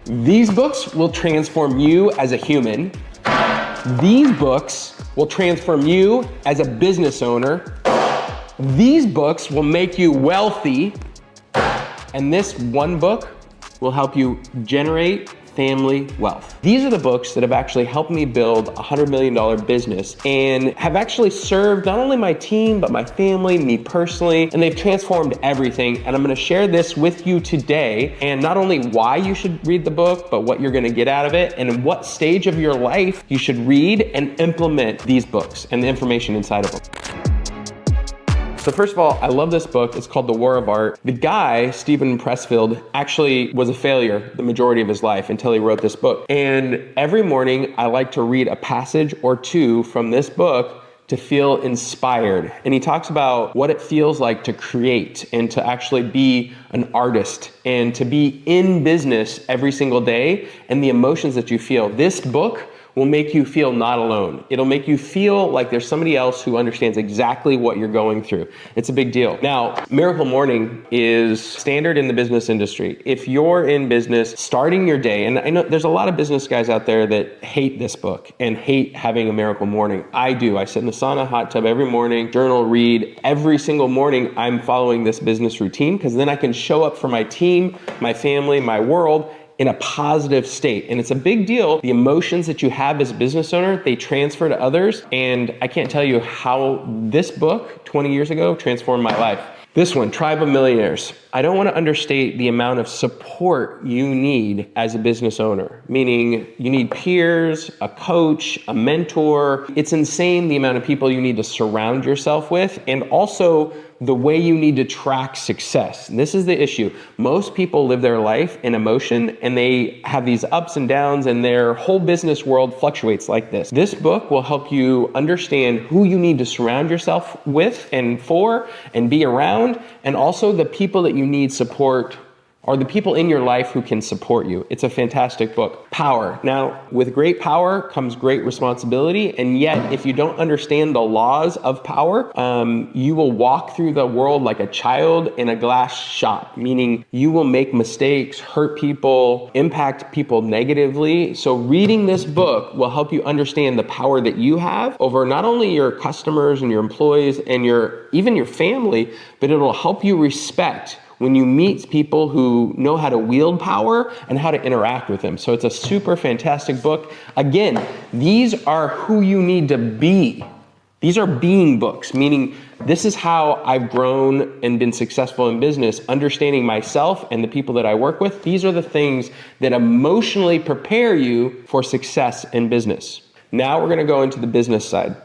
These books will transform you as a human. These books will transform you as a business owner. These books will make you wealthy. And this one book will help you generate family wealth. These are the books that have actually helped me build a $100 million business and have actually served not only my team, but my family, me personally, and they've transformed everything. And I'm gonna share this with you today, and not only why you should read the book, but what you're gonna get out of it and in what stage of your life you should read and implement these books and the information inside of them. So first of all, I love this book. It's called The War of Art. The guy, Steven Pressfield, actually was a failure the majority of his life until he wrote this book. And every morning I like to read a passage or two from this book to feel inspired. And he talks about what it feels like to create and to actually be an artist and to be in business every single day and the emotions that you feel. This book will make you feel not alone. It'll make you feel like there's somebody else who understands exactly what you're going through. It's a big deal. Now, Miracle Morning is standard in the business industry. If you're in business, starting your day, and I know there's a lot of business guys out there that hate this book and hate having a Miracle Morning. I do. I sit in the sauna, hot tub every morning, journal, read. Every single morning, I'm following this business routine because then I can show up for my team, my family, my world, in a positive state. And it's a big deal. The emotions that you have as a business owner, they transfer to others. And I can't tell you how this book 20 years ago transformed my life. This one, Tribe of Millionaires. I don't want to understate the amount of support you need as a business owner, meaning you need peers, a coach, a mentor. It's insane the amount of people you need to surround yourself with, and also the way you need to track success. This is the issue. Most people live their life in emotion and they have these ups and downs and their whole business world fluctuates like this. This book will help you understand who you need to surround yourself with and for and be around, and also the people that you need support or the people in your life who can support you. It's a fantastic book. Power. Now, with great power comes great responsibility, and yet if you don't understand the laws of power, you will walk through the world like a child in a glass shop, meaning you will make mistakes, hurt people, impact people negatively. So reading this book will help you understand the power that you have over not only your customers and your employees and even your family, but it'll help you respect when you meet people who know how to wield power and how to interact with them. So it's a super fantastic book. Again, these are who you need to be. These are being books, meaning this is how I've grown and been successful in business, understanding myself and the people that I work with. These are the things that emotionally prepare you for success in business. Now we're gonna go into the business side.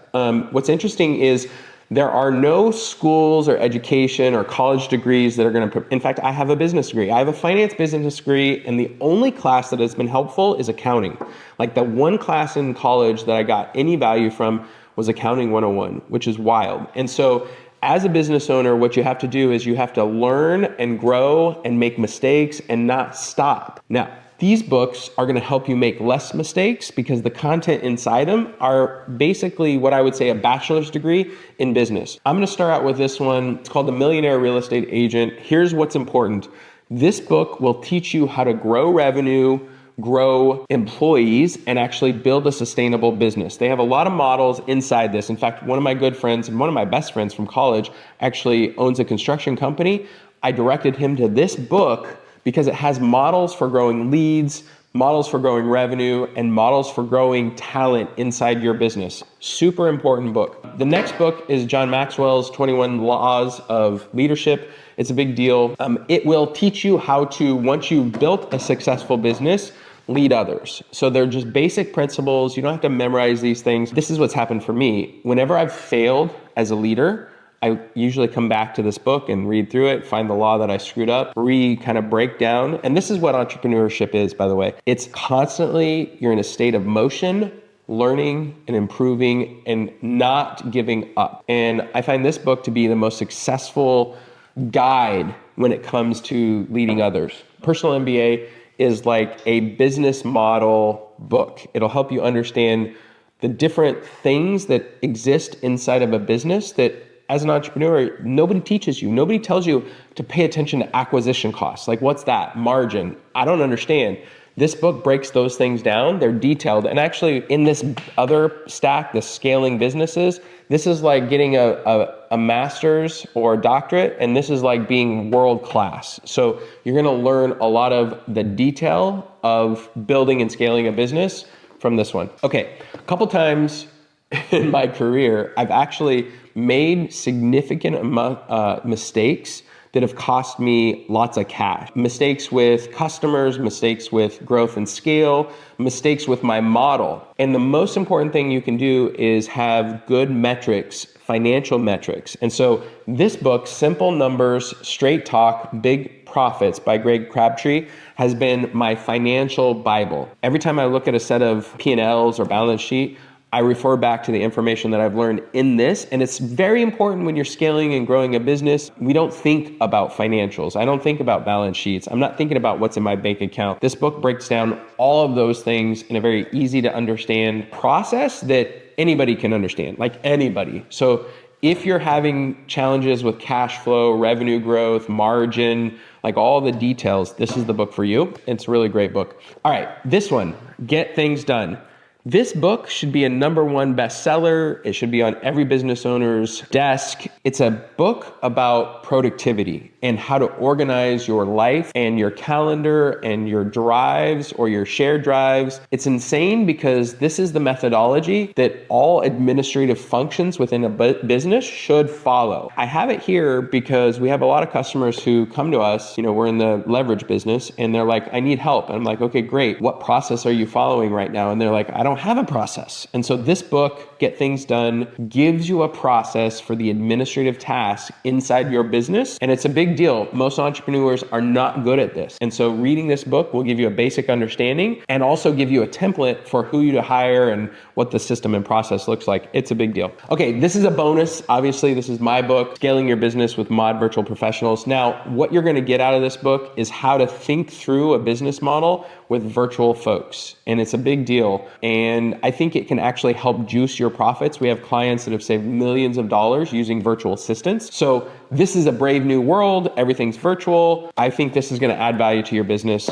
What's interesting is there are no schools or education or college degrees that are going to, in fact, I have a business degree. I have a finance business degree, and the only class that has been helpful is accounting. Like the one class in college that I got any value from was Accounting 101, which is wild. And so as a business owner, what you have to do is you have to learn and grow and make mistakes and not stop. Now, these books are going to help you make less mistakes because the content inside them are basically what I would say a bachelor's degree in business. I'm going to start out with this one. It's called The Millionaire Real Estate Agent. Here's what's important. This book will teach you how to grow revenue, grow employees, and actually build a sustainable business. They have a lot of models inside this. In fact, one of my good friends and one of my best friends from college actually owns a construction company. I directed him to this book because it has models for growing leads, models for growing revenue, and models for growing talent inside your business. Super important book. The next book is John Maxwell's 21 Laws of Leadership. It's a big deal. It will teach you how to, once you've built a successful business, lead others. So they're just basic principles. You don't have to memorize these things. This is what's happened for me. Whenever I've failed as a leader, I usually come back to this book and read through it, find the law that I screwed up, kind of break down. And this is what entrepreneurship is, by the way. It's constantly, you're in a state of motion, learning and improving and not giving up. And I find this book to be the most successful guide when it comes to leading others. Personal MBA is like a business model book. It'll help you understand the different things that exist inside of a business that as an entrepreneur, nobody teaches you. Nobody tells you to pay attention to acquisition costs. Like, what's that? Margin. I don't understand. This book breaks those things down. They're detailed. And actually, in this other stack, the scaling businesses, this is like getting a master's or a doctorate, and this is like being world class. So you're gonna learn a lot of the detail of building and scaling a business from this one. Okay, a couple times in my career, I've actually made significant mistakes that have cost me lots of cash. Mistakes with customers, mistakes with growth and scale, mistakes with my model. And the most important thing you can do is have good metrics, financial metrics. And so this book, Simple Numbers, Straight Talk, Big Profits by Greg Crabtree, has been my financial Bible. Every time I look at a set of P&Ls or balance sheet, I refer back to the information that I've learned in this. And it's very important when you're scaling and growing a business. We don't think about financials. I don't think about balance sheets. I'm not thinking about what's in my bank account. This book breaks down all of those things in a very easy to understand process that anybody can understand, like anybody. So if you're having challenges with cash flow, revenue growth, margin, like all the details, this is the book for you. It's a really great book. All right, this one, Get Things Done. This book should be a #1 bestseller. It should be on every business owner's desk. It's a book about productivity and how to organize your life and your calendar and your drives or your shared drives. It's insane because this is the methodology that all administrative functions within a business should follow. I have it here because we have a lot of customers who come to us, we're in the leverage business, and they're like, I need help. And I'm like, okay, great. What process are you following right now? And they're like, I don't have a process. And so this book, Get Things Done, gives you a process for the administrative tasks inside your business. And it's a big deal. Most entrepreneurs are not good at this. And so reading this book will give you a basic understanding and also give you a template for who you to hire and what the system and process looks like. It's a big deal. Okay, this is a bonus. Obviously, this is my book, Scaling Your Business with Mod Virtual Professionals. Now, what you're going to get out of this book is how to think through a business model with virtual folks. And it's a big deal. And I think it can actually help juice your profits. We have clients that have saved millions of dollars using virtual assistants. So this is a brave new world. Everything's virtual. I think this is going to add value to your business.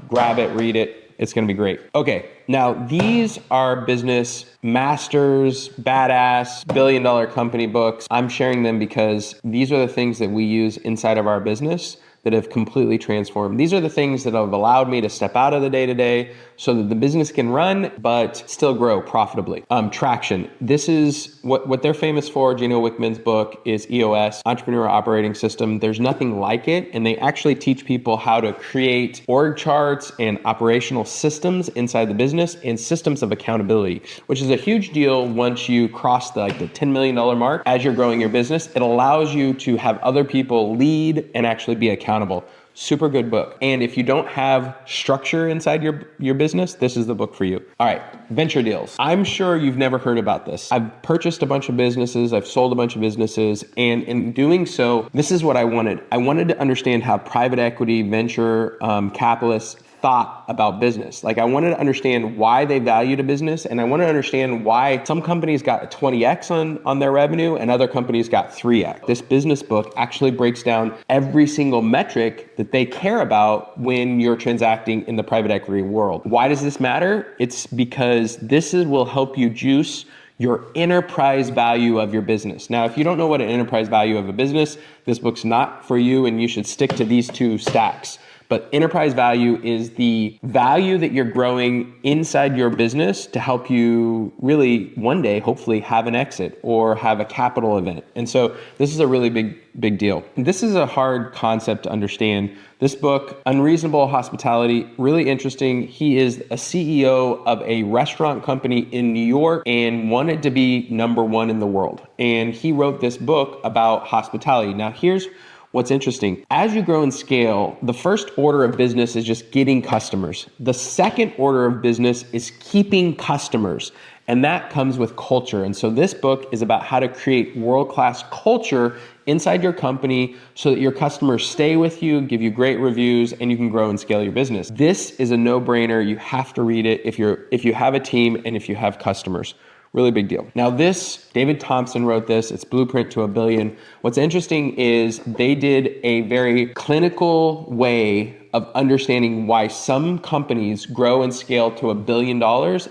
Grab it, read it. It's going to be great. Okay. Now, these are business masters, badass, billion-dollar company books. I'm sharing them because these are the things that we use inside of our business that have completely transformed. These are the things that have allowed me to step out of the day-to-day so that the business can run, but still grow profitably. Traction. This is what they're famous for. Gino Wickman's book is EOS, Entrepreneur Operating System. There's nothing like it. And they actually teach people how to create org charts and operational systems inside the business and systems of accountability, which is a huge deal once you cross the $10 million mark. As you're growing your business, it allows you to have other people lead and actually be accountable. Super good book. And if you don't have structure inside your business, this is the book for you. All right, venture deals. I'm sure you've never heard about this. I've purchased a bunch of businesses. I've sold a bunch of businesses. And in doing so, this is what I wanted. I wanted to understand how private equity, venture capitalists thought about business. I wanted to understand why they valued a business, and I wanted to understand why some companies got a 20x on their revenue and other companies got 3x. This business book actually breaks down every single metric that they care about when you're transacting in the private equity world. Why does this matter? It's because will help you juice your enterprise value of your business. Now, if you don't know what an enterprise value of a business, this book's not for you, and you should stick to these two stacks. But enterprise value is the value that you're growing inside your business to help you really one day, hopefully, have an exit or have a capital event. And so this is a really big deal. This is a hard concept to understand. This book, Unreasonable Hospitality, really interesting. He is a CEO of a restaurant company in New York and wanted to be #1 in the world. And he wrote this book about hospitality. Now, here's what's interesting. As you grow and scale, the first order of business is just getting customers. The second order of business is keeping customers. And that comes with culture. And so this book is about how to create world-class culture inside your company so that your customers stay with you, give you great reviews, and you can grow and scale your business. This is a no-brainer. You have to read it if you have a team and if you have customers. Really big deal. Now this, David Thompson wrote this, it's Blueprint to a Billion. What's interesting is they did a very clinical way of understanding why some companies grow and scale to $1 billion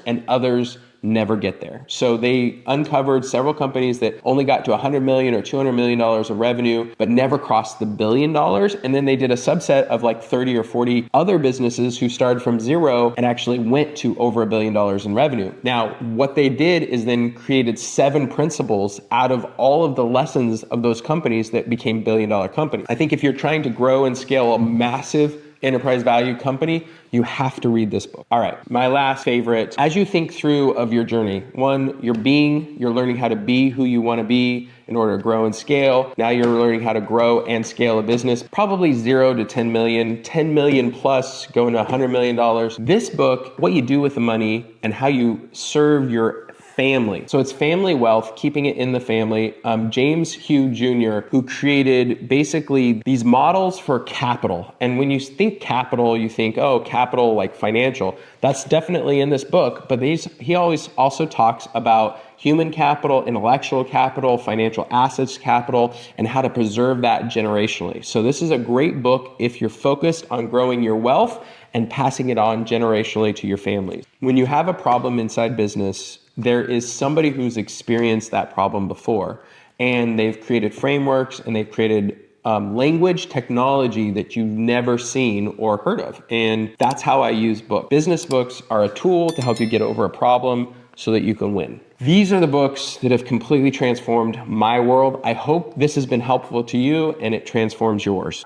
and others never get there. So they uncovered several companies that only got to $100 million or $200 million of revenue, but never crossed the $1 billion. And then they did a subset of like 30 or 40 other businesses who started from zero and actually went to over $1 billion in revenue. Now, what they did is then created 7 principles out of all of the lessons of those companies that became billion-dollar companies. I think if you're trying to grow and scale a massive enterprise value company, you have to read this book. All right, my last favorite. As you think through of your journey, one, you're learning how to be who you want to be in order to grow and scale. Now you're learning how to grow and scale a business, probably 0 to 10 million, 10 million plus, going to $100 million. This book, what you do with the money and how you serve your family. So it's family wealth, keeping it in the family. James Hugh Jr., who created basically these models for capital. And when you think capital, you think, oh, capital like financial. That's definitely in this book, but he always also talks about human capital, intellectual capital, financial assets capital, and how to preserve that generationally. So this is a great book if you're focused on growing your wealth and passing it on generationally to your families. When you have a problem inside business, there is somebody who's experienced that problem before, and they've created frameworks and they've created language technology that you've never seen or heard of. And that's how I use books. Business books are a tool to help you get over a problem so that you can win. These are the books that have completely transformed my world. I hope this has been helpful to you and it transforms yours.